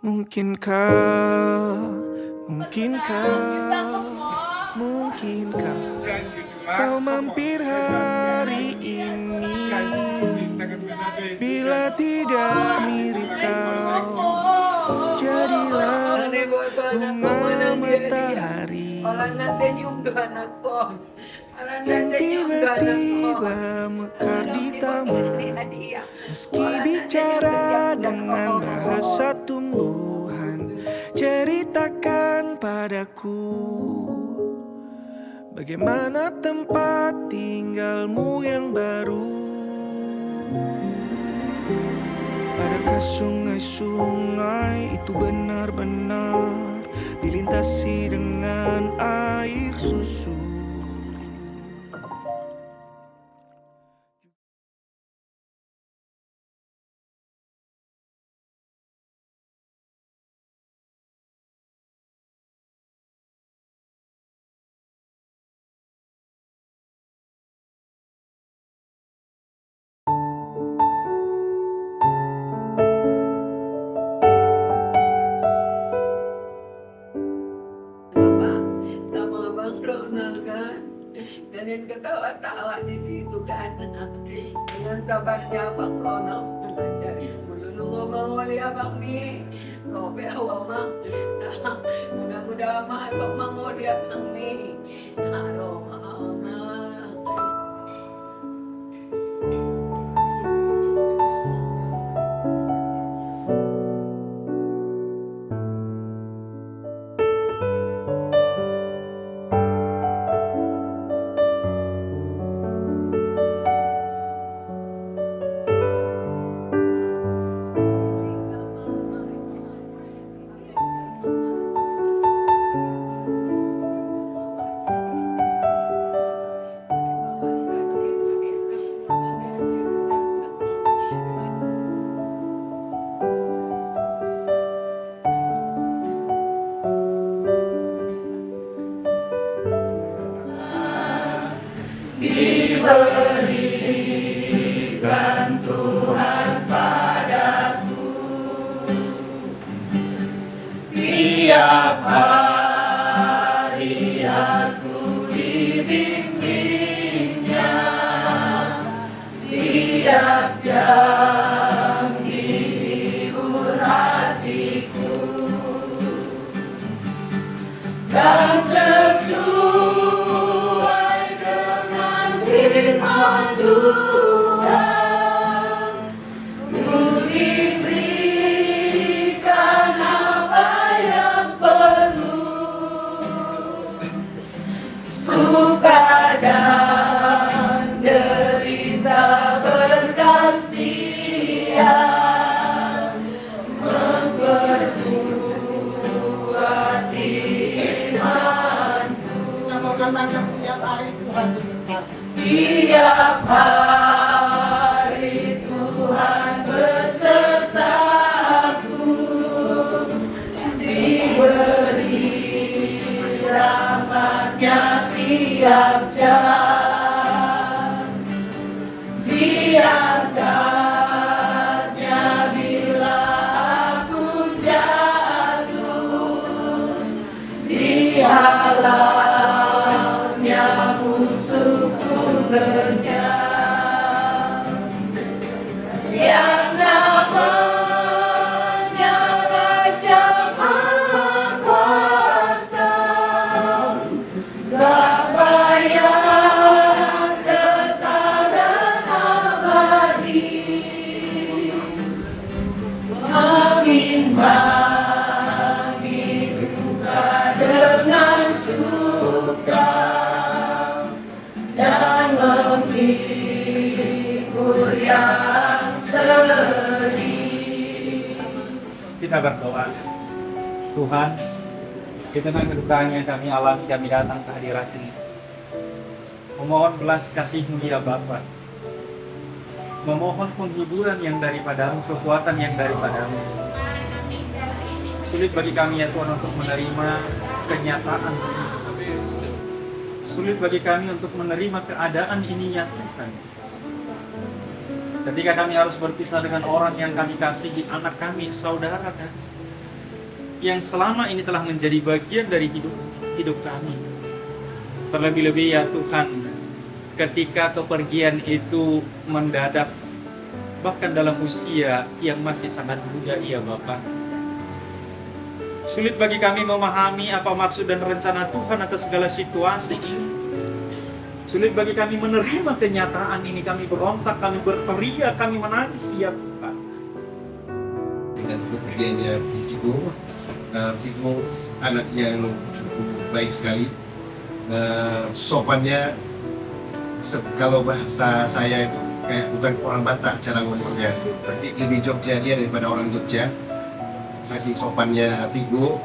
Mungkinkah, mungkinkah kau mampir hari ini? Bila tidak mirip kau, jadilah bunga matahari yang tiba-tiba mekar di taman. Meski bicara dengan bahasa tumbuhan, ceritakan padaku bagaimana tempat tinggalmu yang baru. Adakah sungai-sungai itu benar-benar dilintasi dengan air susu? Kalian ketawa-tawa di situ kan, dengan sabarnya Bang Ronald mengajari dulu ngomong oleh Abang Mi, Robe awam mudah-mudahan atau mengoleh Abang Mi, Roma. Diberikan Tuhan padaku tiap hari aku dibimbingnya, tiap jam dihibur hatiku dan sesuai dengan firman Tuhan, ku diberikan apa yang perlu, suka dan derita bergantian, memperkuat imanku. Tiap hari Tuhan besertaku, diberi rahmat-Nya tiap jam, diangkat-Nya bila aku jatuh, dihalang-Nya musuhku kejam, yang namanya Raja Maha Kuasa, gak payah kekal dan abadi, mengimbangi duka dengan suka dan menghibur yang sedih. Kita berdoa. Tuhan, di tengah kedukaan yang kami alami, kami datang ke hadirat ini, memohon belas kasih-Mu ya Bapa, memohon penghiburan yang daripadamu, kekuatan yang daripadamu. Sulit bagi kami ya Tuhan untuk menerima kenyataan ini. Sulit bagi kami untuk menerima keadaan ini ya Tuhan. Ketika kami harus berpisah dengan orang yang kami kasihi, anak kami, saudara kami, yang selama ini telah menjadi bagian dari hidup kami. Terlebih-lebih ya Tuhan, ketika kepergian itu mendadak, bahkan dalam usia yang masih sangat muda ya Bapa. Sulit bagi kami memahami apa maksud dan rencana Tuhan atas segala situasi ini. Sulit bagi kami menerima kenyataan ini. Kami berontak, kami berteriak, kami menangis ya Tuhan. Dengan kepergiannya Vigo, Vigo anak yang cukup baik sekali. Sopannya, kalau bahasa saya itu kayak bukan orang Batak cara ngomongnya, tapi lebih Jogja dia daripada orang Jogja. Saking sopannya Vigo,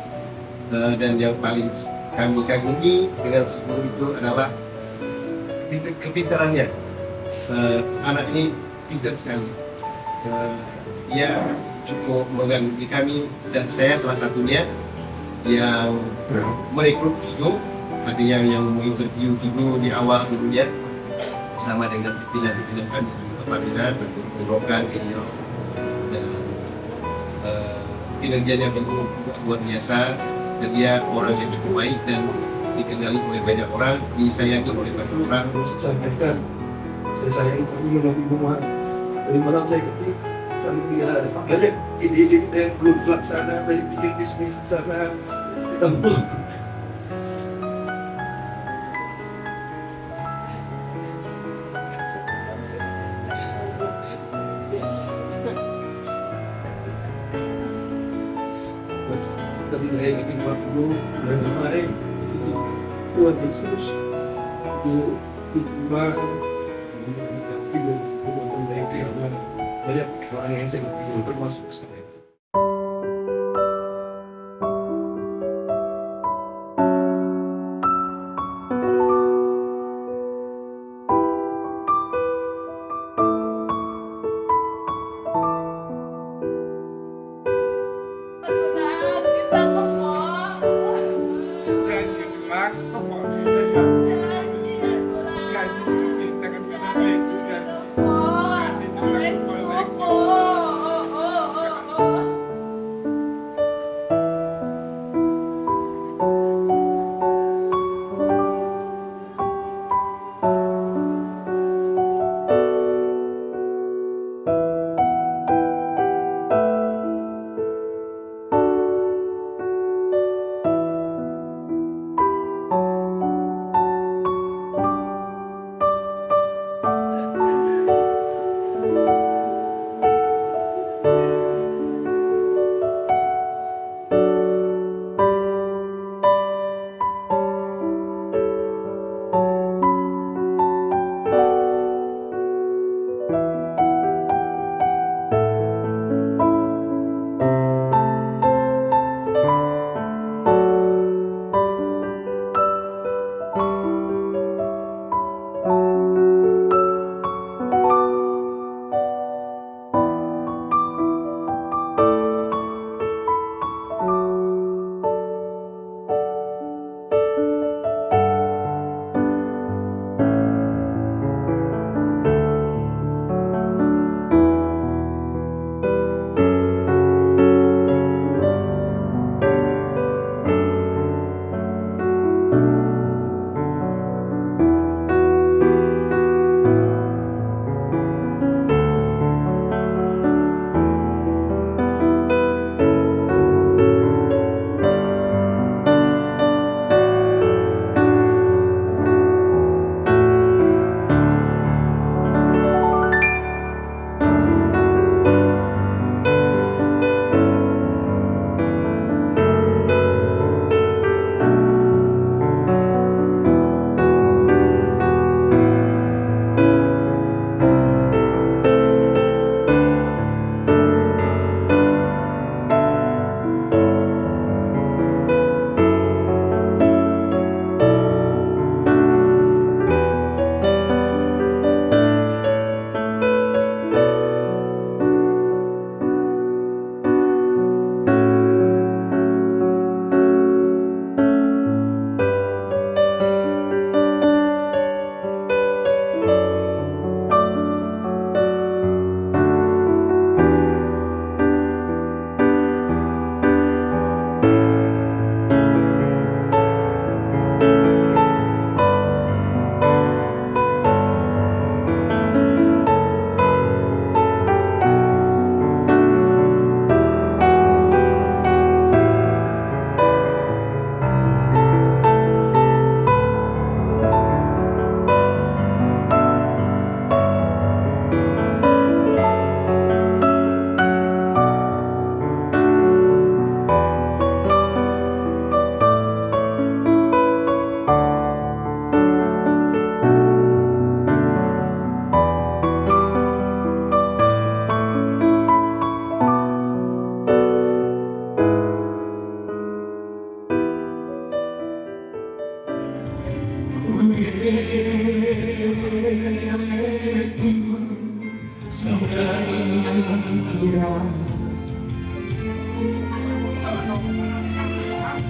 dan yang paling kami kagumi dengan Vigo itu adalah kepintarannya. Anak ini pintar sekali. Dia cukup mengganggu kami dan saya salah satunya yang merekrut Vigo. Tadi yang menginterview Vigo di awal dulunya bersama dengan pimpinan-pimpinan kami, apabila tentukan beliau dan kinerjanya Vigo luar biasa, dan dia orang yang cukup baik dan dikenali oleh banyak orang, disayangi oleh banyak orang. Sampaikan, saya sayang kami menemui rumah dari mana saya ketik sampai dia banyak ide-ide kita yang belum terlaksana dari bikin bisnis di sana. Tapi saya bikin waktu dan yang lain, Tuhan Yesus itu rumah banyak orang yang saya pikir termasuk saya. Kita semua Janji kelak, kok janji kita kan kena baik juga. semua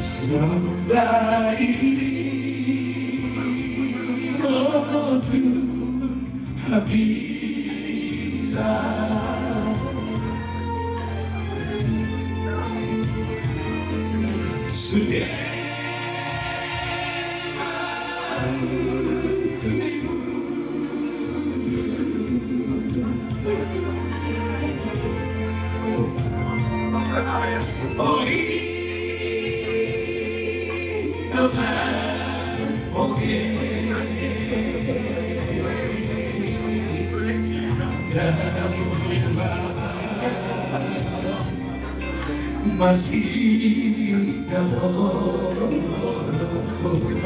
Sudah ini rohku habislah. Sudah oh masih bukulah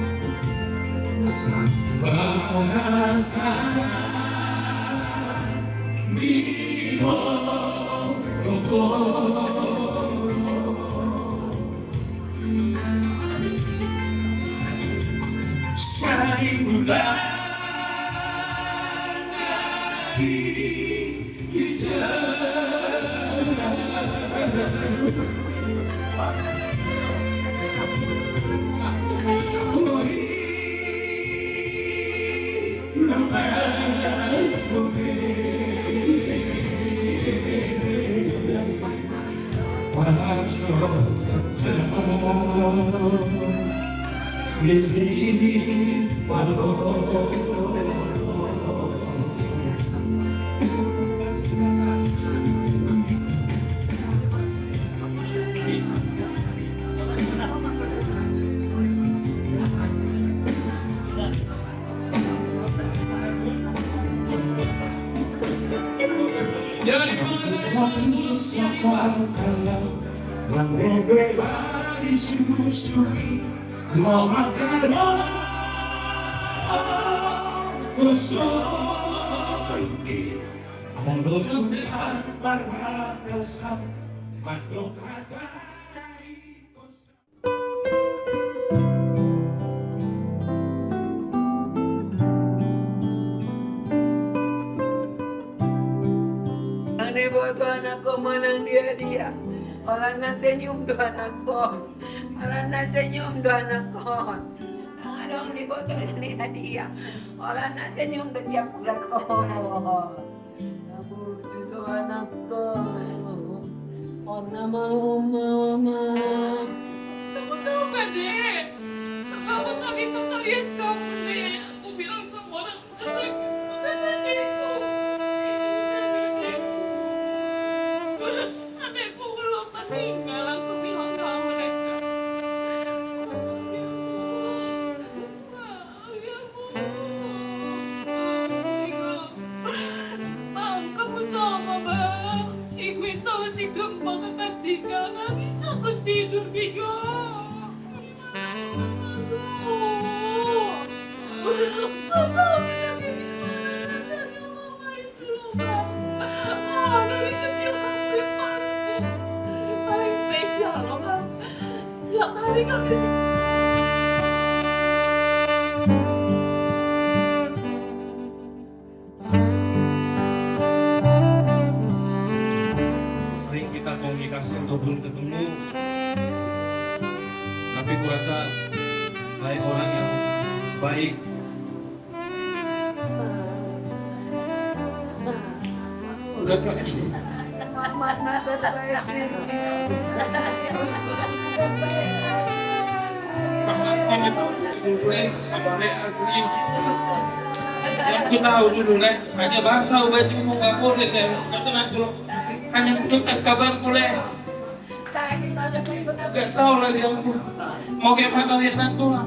dibicara bahasa di Sai bulan dari manusia kalau berbeda disusui mau makan bersoki kalau yang sehat berhadasan makhluk kata Ane foto anakku menang dia. Orang nak senyum do anak kon. Orang nak senyum do anak kon. Nang dong di foto ini hadiah. Orang nak senyum do siap bulan kon. Kamu sudah anak kon. Orang mau mama. Kamu tahu kan dek? Pertama kali itu kalian kamu dek. Aku bilang sama orang sakit bukan adikku. Adekku belum meninggal, aku bilang sama mereka. Bang, kamu sama bang. Si Gwen sama si Gembang akan tinggal. Gak bisa aku tidur, Bigo. Gak tahu kita gimana rasanya mama itu, Bang. Dari kecil kamu paling spesial loh bang. Tiap hari kami Sering kita komunikasi untuk belum ketemu, tapi kurasa lain orang yang baik. Udah kok. mas tetap yang kita tahu dulu deh, hanya bahasa bajumu nggak boleh deh, kata nanti hanya mendengar kabar boleh, nggak tahu lagi aku mau kayak mana lihat nanti lah.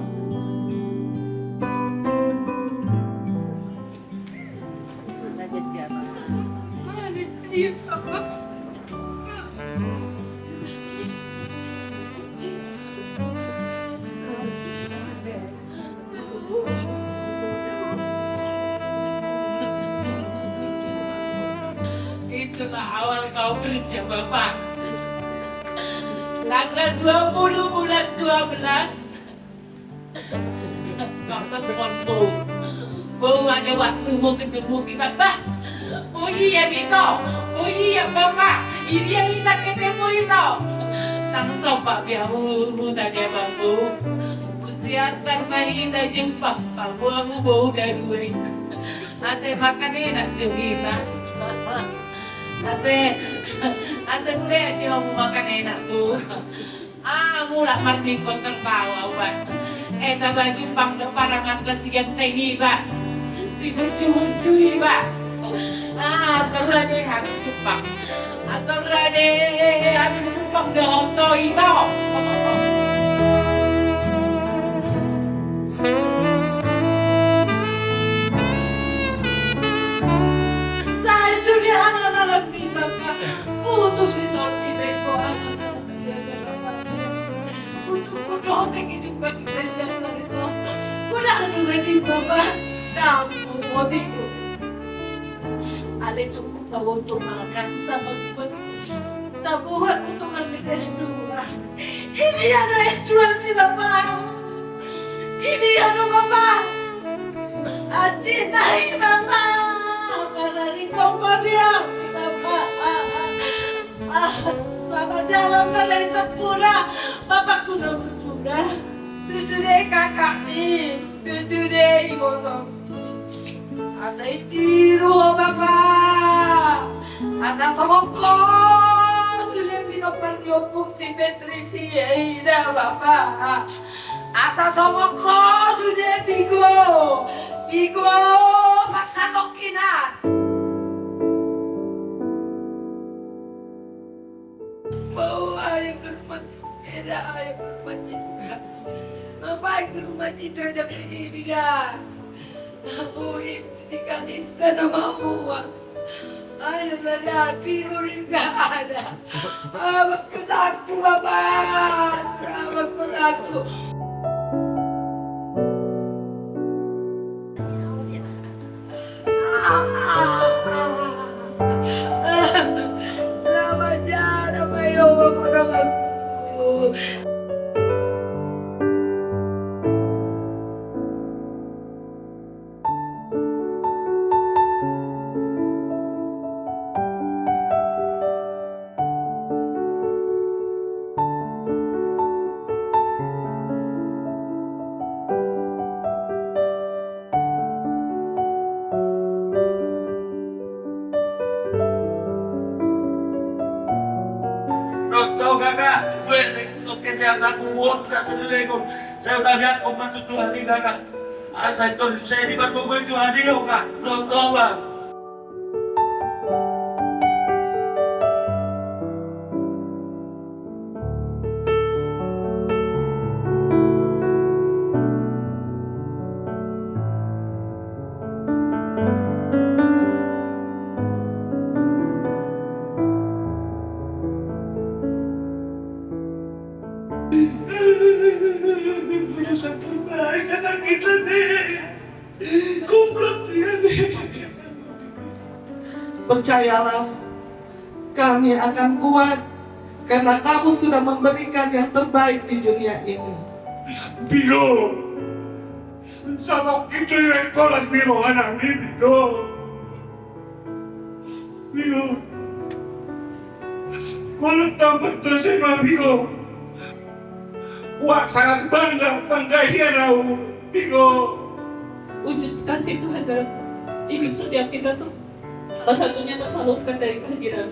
Itulah awal kau kerja, Bapak. tanggal 20 bulan 12 kau telepon Bu ada waktu mau ketemu kita Pak. Oh iya Bito, oh iya Bapak, ini yang kita ketemu itu. Langsung Pak biar tadi Bapak. Usiatan mahina jumpa, Pak aku bau dari duit. Ase makan enak juga. Ase boleh aja mau makan enak Bu. Mulak mati kau terbawa Pak. Baju pang depan atas yang tinggi Pak. Si bercuci Pak. Terade harus sumpah. Terade harus sumpah dalam to itu. Saya sudah anak-anak di Bapak. Putus di sorti beko anak-anak dia Bapak. Untuk kudotek hidup bagi presiden itu. Kuda anu gaji Bapak. Namun motiku. Ada cukup tahu untuk makan sama buat tabuhan untuk ambil S2. Ini ada S2 nih Bapak. Ini ada Bapak. Cintai Bapak. Dari komodian Bapak. Sama jalan dari Tepura. Bapak kuda berkuda. Itu sudah kakak nih. Itu sudah ibu tuh. Asa itiru Bapak. Asa somoko. Sudah pinopar nyopuk si Petrisi Ida Bapak. Asa somoko sudah bigo. Bigo maksa tokinan. Bawa ayo ke rumah Eda, ayo ke rumah Citra. Ngapain ke rumah Citra jam segini dah? Aku ini si Kanista nama Uang. Ayo dari api udah gak ada. Abang saku Bapak. Abang saku. Lama jalan mayo aku. Tahu kakak, gue kesehatan umur saya udah lihat kok masuk Tuhan di kakak. Saya dibantu gue Tuhan dia kak, dokter bang. Yang terbaik anak kita nih. Goblok dia nih. Percayalah, kami akan kuat karena kamu sudah memberikan yang terbaik di dunia ini. Bio, sama kita yang kelas Bio anak ini Bio. Bio, kalau tak betul sama Bio, wah sangat bangga hianau Bio. Wujud kasih Tuhan dalam hidup setiap kita tuh salah satunya tersalurkan dari kehadiran.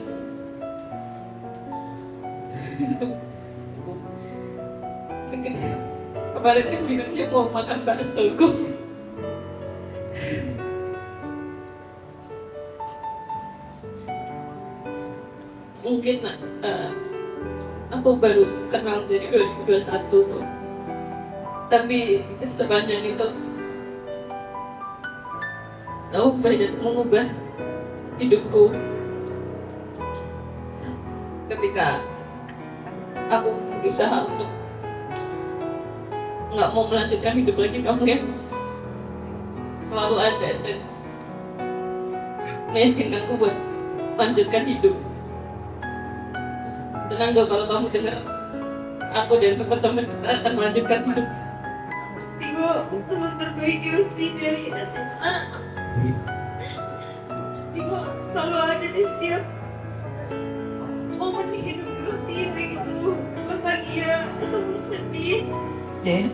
Kemarin kan bilangnya mau makan bakso kok. Mungkin aku baru kenal dari 2021 tuh. Tapi sepanjang itu kamu banyak mengubah hidupku. Ketika aku berusaha untuk nggak mau melanjutkan hidup lagi, kamu yang selalu ada dan meyakinkanku buat lanjutkan hidup. Tenang gak kalau kamu dengar aku dan teman-teman kita akan melanjutkan hidup. Vigo, teman terbaik Yosi dari SMA. Vigo selalu ada di setiap momen hidup Yosi, baik itu bahagia atau sedih. Dek,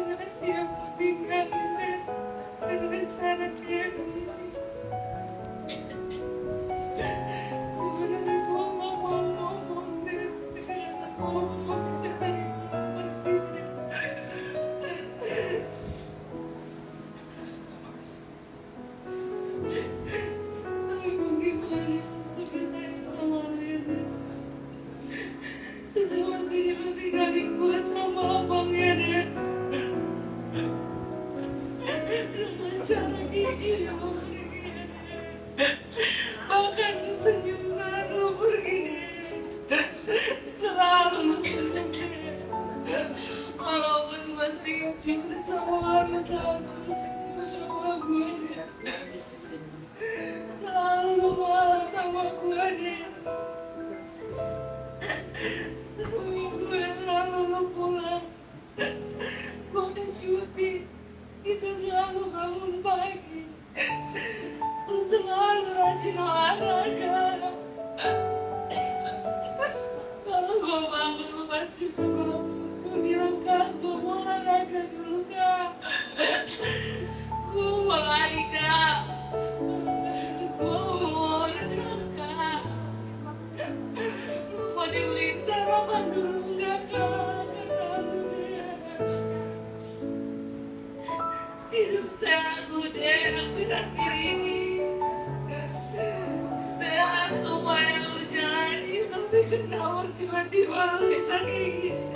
Makasih yang tinggal dan rencana dia ini. Gimana Vigo mau ngomong dan mau mencari tapi mungkin Tuhan Yesus lebih sayang sama Lena. Sejauh ini lo tinggalin gue sama abangnya deh. Dengan cara gigi dia mau pergi deh. Bahkan lo senyum saat lo pergi deh. Selalu lo senyum deh. Walaupun gue sering cinta sama lo, selalu lo senyum sama gue deh. Selalu lo marah sama gue deh. Seminggu yang lalu lo pulang, gue udah cuti. Kita selalu bangun pagi. Lo selalu rajin olahraga. Kalau gue bangun, lo pasti bangun. Gue bilang, Kak, gue mau olahraga dulu, Kak. Gue mau lari, Kak. Gue mau renang, Kak. Mau dibeliin sarapan dulu nggak, Kak? Hidup sehat udah akhir-akhir ini. Sehat semua yang lu jalani, tapi kenapa tiba-tiba lu bisa kayak gini?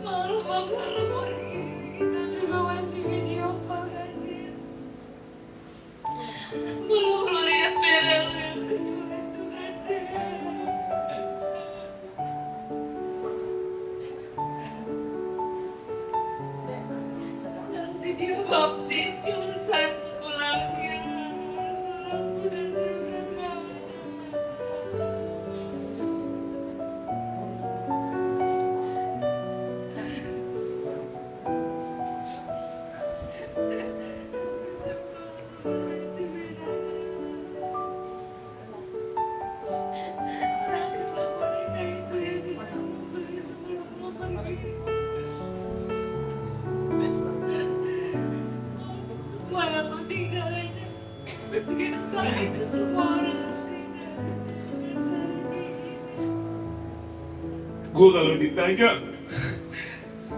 Malu banget lu pergi, kita juga masih video call kan ya. Belum lu lihat beda lu yang kedua itu kan ya. Nanti dia baptis cuma saat pulangnya. Aku udah dengar. Gue kalau ditanya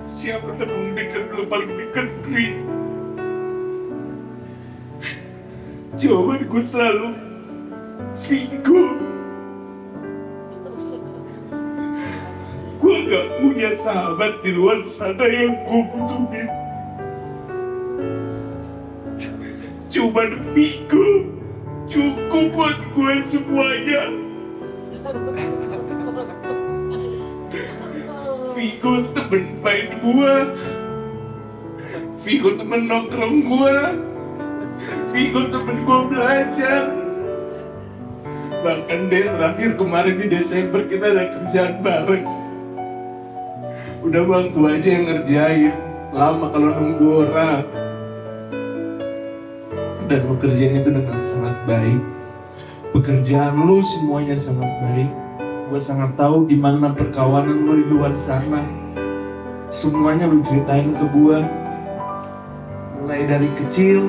siapa teman dekat lo paling dekat Kri, jawaban gue selalu Vigo. Gue gak punya sahabat di luar sana yang gue butuhin. Cuman Vigo cukup buat gue semuanya. Vigo temen main gua, Vigo temen nongkrong gua, Vigo temen gua belajar. Bahkan deh terakhir kemarin di Desember kita ada kerjaan bareng. Udah bang, gua aja yang ngerjain, lama kalau nunggu orang. Dan lu kerjain itu dengan sangat baik. Pekerjaan lu semuanya sangat baik. Gue sangat tahu gimana perkawanan lo di luar sana. Semuanya lo ceritain ke gue. Mulai dari kecil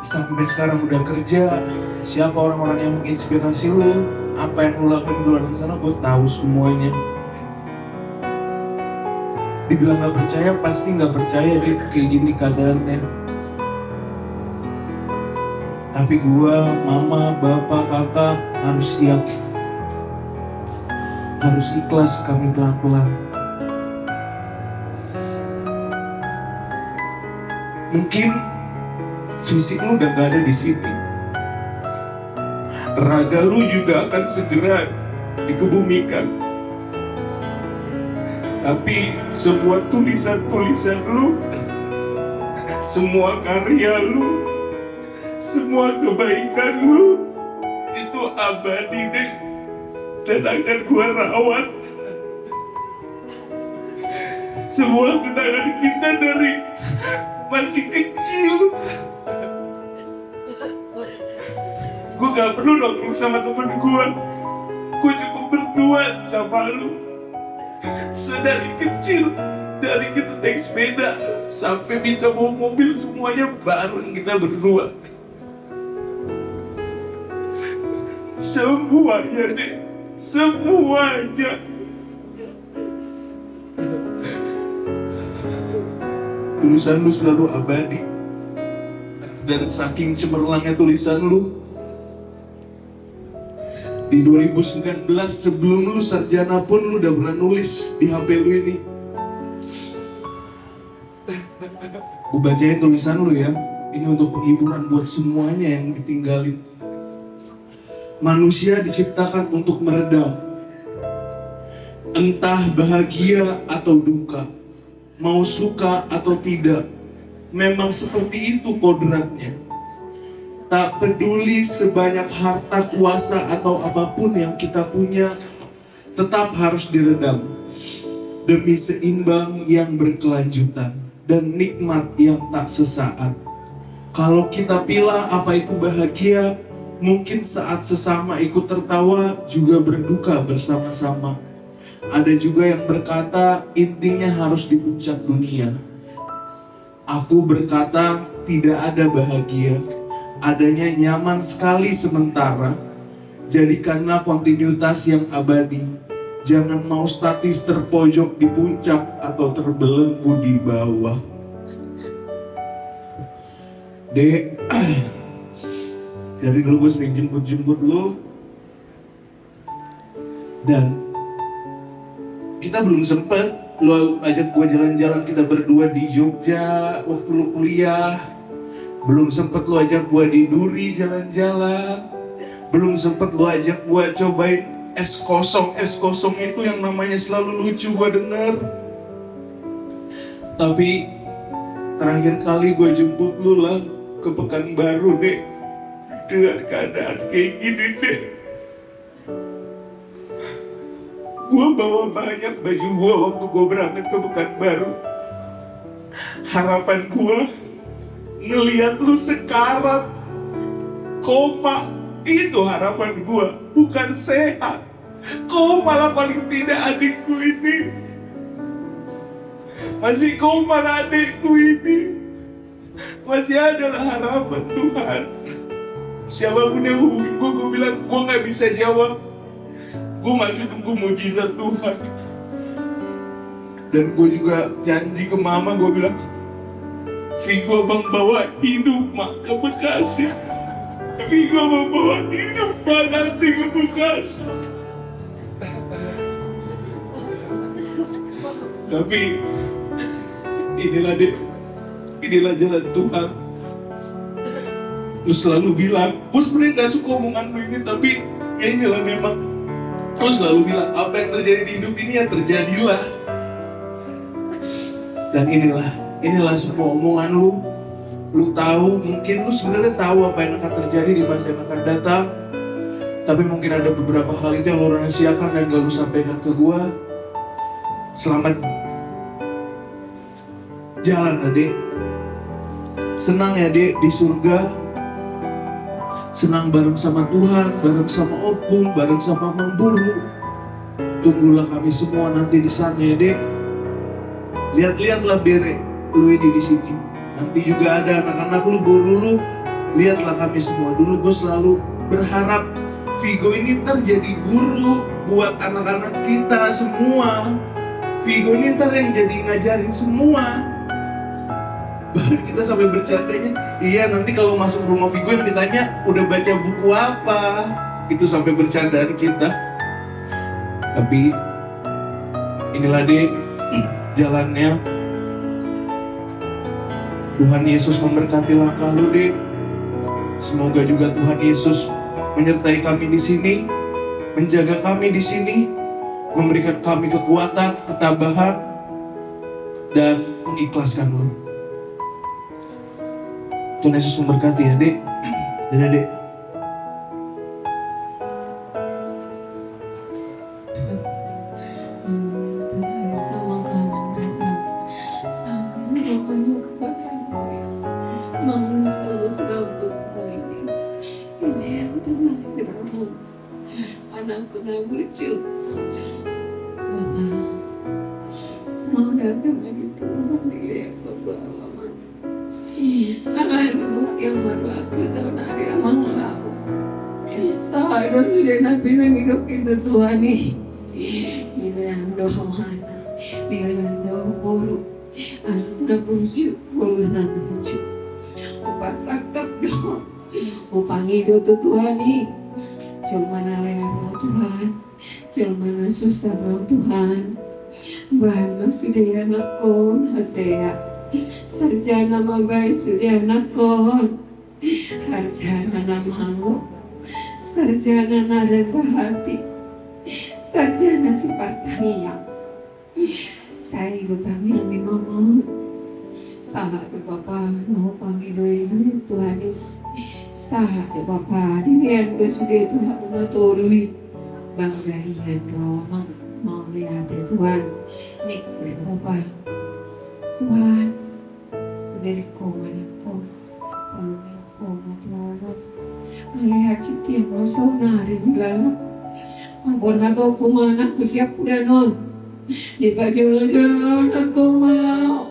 sampai sekarang udah kerja. Siapa orang-orang yang menginspirasi lo, apa yang lo lakukan di luar sana, gue tahu semuanya. Dibilang gak percaya, pasti gak percaya deh kayak gini keadaannya. Tapi gue, mama, bapak, kakak harus siap. Harus ikhlas kami pelan-pelan. Mungkin fisik lu udah gak ada di sini. raga lu juga akan segera dikebumikan. Tapi semua tulisan-tulisan lu, semua karya lu, semua kebaikan lu itu abadi deh, dan akan gua rawat. Semua kenangan kita dari masih kecil. Gue gak perlu nongkrong sama temen gue cukup berdua sama lu. So dari kecil, dari kita naik sepeda sampai bisa bawa mobil, semuanya bareng kita berdua. Semuanya deh, semuanya. Tulisan lu selalu abadi. Dan saking cemerlangnya tulisan lu, di 2019 sebelum lu sarjana pun lu udah pernah nulis di HP lu ini. Gue bacain tulisan lu ya. Ini untuk penghiburan buat semuanya yang ditinggalin. Manusia diciptakan untuk meredam, entah bahagia atau duka, mau suka atau tidak, memang seperti itu kodratnya. Tak peduli sebanyak harta, kuasa, atau apapun yang kita punya, tetap harus diredam demi seimbang yang berkelanjutan dan nikmat yang tak sesaat. Kalau kita pilih apa itu bahagia, mungkin saat sesama ikut tertawa juga berduka bersama-sama. Ada juga yang berkata intinya harus di puncak dunia. Aku berkata tidak ada bahagia, adanya nyaman sekali sementara. Jadikanlah kontinuitas yang abadi. Jangan mau statis terpojok di puncak atau terbelenggu di bawah. Dek, dari dulu gue sering jemput-jemput lo. Dan kita belum sempet, lo ajak gue jalan-jalan kita berdua di Jogja waktu lo kuliah. Belum sempet lo ajak gue di Duri jalan-jalan. Belum sempet lo ajak gue cobain es kosong itu yang namanya selalu lucu gue denger. Tapi terakhir kali gue jemput lo lah ke Pekanbaru deh, dengan keadaan kayak gini deh. Gue bawa banyak baju gue waktu gue berangkat ke Pekanbaru. Harapan gue ngeliat lu sekarat, koma, itu harapan gue, bukan sehat. Koma lah paling tidak adikku ini. Masih koma lah adikku ini. Masih adalah harapan Tuhan. Siapapun yang hubungin gue bilang gue gak bisa jawab. Gue masih nunggu mujizat Tuhan. Dan gue juga janji ke mama, gue bilang, Vigo membawa hidup mak ke Bekasi. Vigo membawa hidup mak nanti ke Bekasi. Tapi inilah deh, inilah jalan Tuhan. Lu selalu bilang, gue sebenarnya gak suka omongan lu ini, tapi ya inilah memang. Lu selalu bilang, apa yang terjadi di hidup ini ya terjadilah. Dan inilah semua omongan lu. Lu tahu, mungkin lu sebenarnya tahu apa yang akan terjadi di masa yang akan datang. Tapi mungkin ada beberapa hal itu yang lu rahasiakan dan gak lu sampaikan ke gua. Selamat jalan adik. Senang ya dek di surga. Senang bareng sama Tuhan, bareng sama Opung, bareng sama Mang Buru. Tunggulah kami semua nanti di sana ya dek. Lihat-lihatlah Bere, lu ini di sini. Nanti juga ada anak-anak lu, guru lu. Lihatlah kami semua. Dulu gue selalu berharap Vigo ini ntar jadi guru buat anak-anak kita semua. Vigo ini ntar yang jadi ngajarin semua. Bahkan kita sampai bercandanya, iya nanti kalau masuk rumah Vigo yang ditanya udah baca buku apa. Itu sampai bercandaan kita. Tapi inilah deh jalannya. Tuhan Yesus memberkati langkah lu deh. Semoga juga Tuhan Yesus menyertai kami di sini, menjaga kami di sini, memberikan kami kekuatan, ketabahan, dan mengikhlaskan lu. Tuhan Yesus memberkati ya, Dek. Dan Dek. Sama kamu Bapa, sama Bapa Mama selalu selamat ini. Ini yang terakhir kamu, anakku nak bersyukur. Bapa, mau datang lagi Tuhan dilihat Bapa Mama. Allah ibu yang baru aku saudari amang lau. Saya sudah nabi menghidup itu Tuhan nih. Bilang doa bilang doa bolu, anak nak bersyukur, bolu nak bersyukur. Upa sakap doa, upangi doa Tuhan nih. Cuma nalayan roh Tuhan, cuma susah roh Tuhan. Bahwa sudah anak kon hasea, sarjana mabay sudah anak kon, harjana namhango, sarjana narendah hati, sarjana sifat tangiyang. Saya utami yang dimamon, sahat Bapa, mau panggil doa Tuhan ini. Sahat Bapa, dinian sudah Tuhan menatului, banggayan doa mau lihat Tuhan, nikmat Bapa, Tuhan, beri komanku, Tuhan, melihat citi yang mau sonari lalu. Ampun kata aku mana aku siap udah non. Di pajulah aku malau.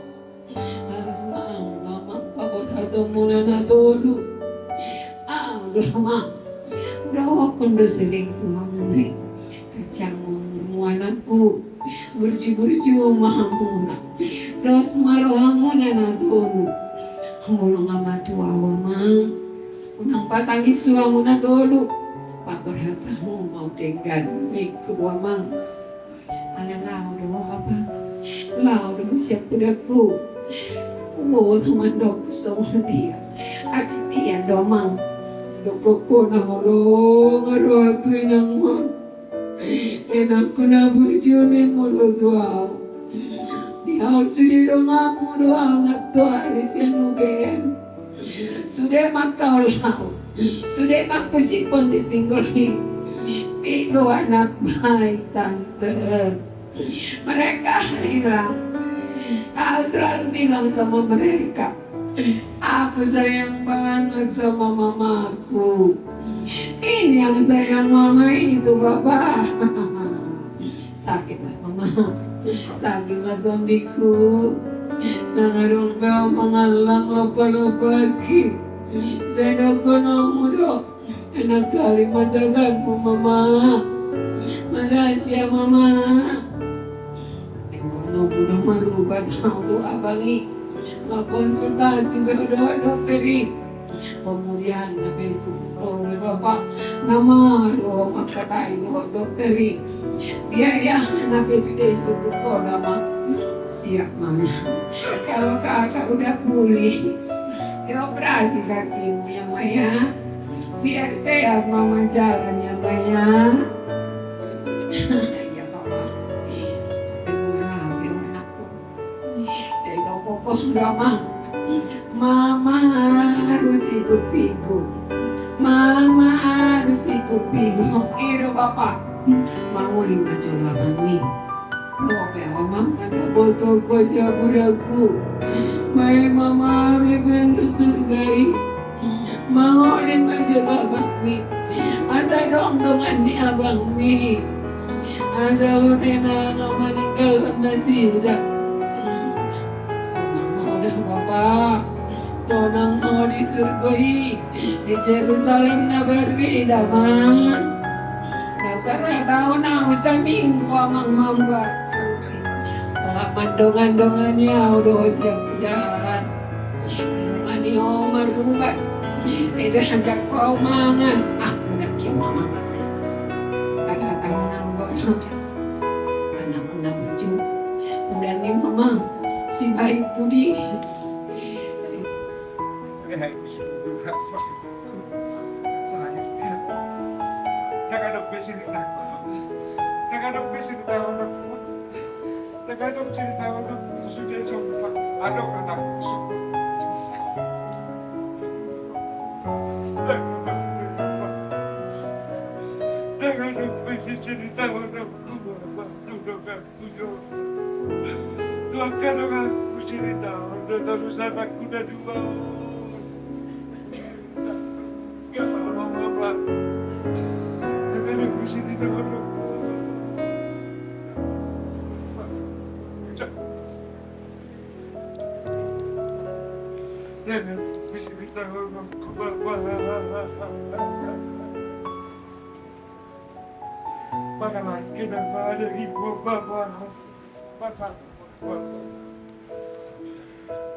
Harus lama ampun kata mulana dulu. Udah mah. Udah wakon do sering Tuhan nih. Kacang mau anakku. Berji-berji mahamuna. Terus marohamuna na dulu. Mulong ama tua mang. Unang patangis suamu na dulu. Paperhatamu mau dengan ni kedua mang. Ana lau doa Papa. Lau doa siap kudaku. Aku mau teman doa sama dia. Adik dia doa mang. Doa ko na holo ngaro tu nang mon. Enak ku na berjuang mulu doa. Dia sudah doa mu doa nak doa di sini gen. Sudah makau lau. Sudah aku sipon di pinggul Pigo anak baik tante. Mereka hilang. Kau selalu bilang sama mereka, aku sayang banget sama mamaku. Ini yang sayang mama itu Bapak. Sakitlah mama. Sakitlah kondiku. Nangarong kau mengalang lupa-lupa lagi. Saya kono mudo, enak kali masakanmu mama. Makasih ya mama. Kono mudo merubah tahu doa bangi. Konsultasi berdoa dokteri. Kemudian nabi oleh Bapak nama lo makatai lo dokteri. Biaya nabi sudah sebut kau nama. Siap mama. Kalau kakak udah pulih. Dioperasi kakimu ya Maya, biar sehat mama jalan ya Maya. Ya Papa, maaf ya anakku. Saya udah kokoh mama. Mama harus ikut Pigo. Mama harus ikut Pigo. Itu Papa. Mau 5 juta kami. Mau mama ada botol kuasa budaku. Mai mama bebendu surgai. Mau 5 juta bakmi. Asa dong dengan ni abang mi. Asa utena meninggal nasi dah. Sonang mau dah Bapa. Sonang mau di surgai. Di Jerusalem na berbeda man. Karena tahu na usah minggu amang mambat. Mandongan-dongannya udah siap dan mani omar ubat. Eda ajak kau mangan. Udah kiam mama. Karena tahu na bapak. Anak nak lucu. Udah nih mama. Si baik budi. Saya Nakadog bisinita ko. Nakadog bisinita ko na po. Nakadog bisinita ko na po. Sudah jumpa. Ano ka na puso? Nakadog bisinita ko na po. Nakadog ako yun. Tuhan ka na nga ako sinita. Natalusan ako na doon. Gapapa. Nakadog bisinita ko na po. Bisinita ko na po. Bagaimana kita pada ibu bapa.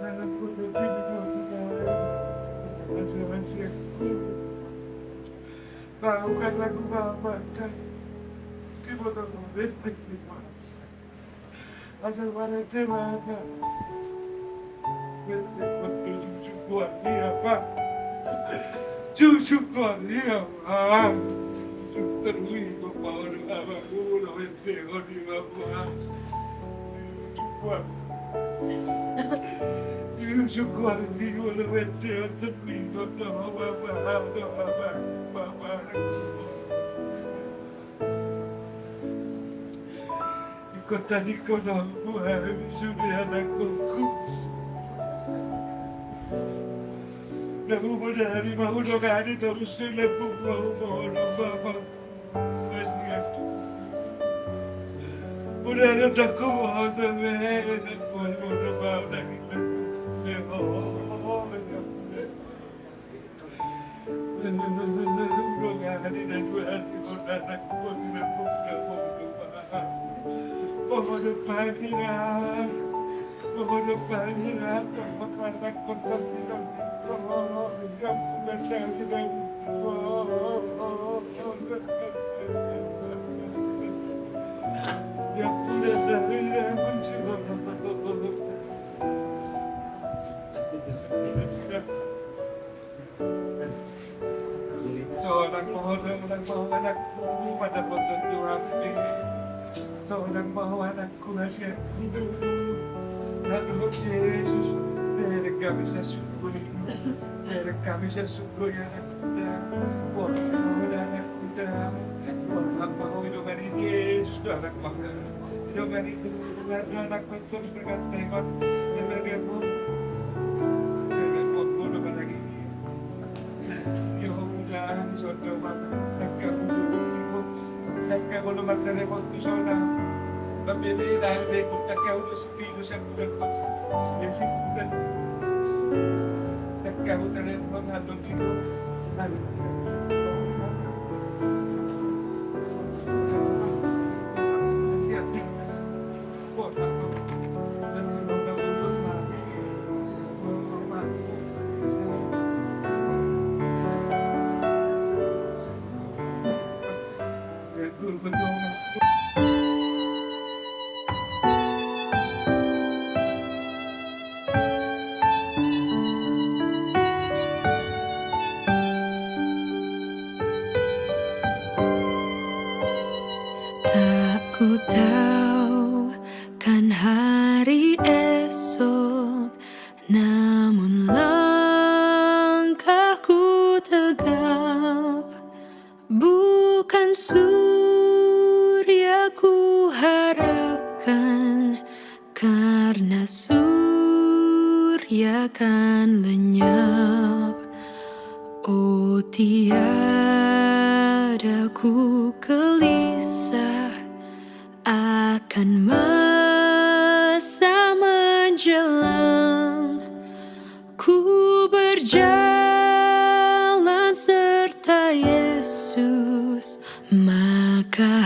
Dalam kuda hidup kita, masing-masing bahukan lagu bapa dan kita berdetik di mana. Asal mana temanya, berdetik cukup dia apa, cukup dia apa. Terui bawa apa gula vencer di bawah syukur di gula vencer tapi bapak di kota sudah anakku Naku dari mau dong ada terus lepuk mau bapak. Udah ada aku mau temen, mau bawa lagi. Belum ada dan dua hari udah aku lepuk mau depan hilang, mau depan hilang, masak kotor hilang. Yang sebenarnya kita yang sudah dari yang mencoba seorang mohon anakku pada petunjuk hati seorang mohon anakku nasihat hidup lalu Yesus dari kami sesyukur dari kami sesyukur yang ada mohon anak muda mohon mau hidupkan Yesus anak muda hidupkan itu anak konsol berkat tengok yang bergabung hidupkan lagi yo muda soto mata takkan duduk sakka bolu mata repot tu sona babele dahil de kita kau tu spiru sa kuda pas yesi kuda kau telepon atau tidur Ku tahu kan hari esok, namun langkahku tegap. Bukan surya ku harapkan, karena surya kan lenyap. Oh tiada ku gelisah akan masa menjelang. Ku berjalan serta Yesus, maka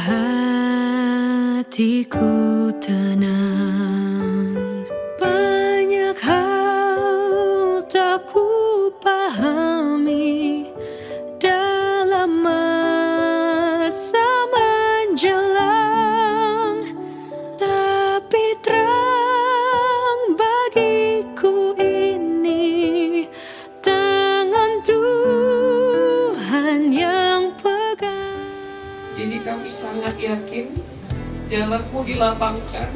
hatiku tenang. Banyak hal tak ku pahami dalam masa menjelang, tapi terang bagiku ini tangan Tuhan yang pegang. Jadi kami sangat yakin jalanmu dilapangkan,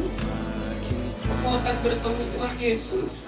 kamu akan bertemu Tuhan Yesus.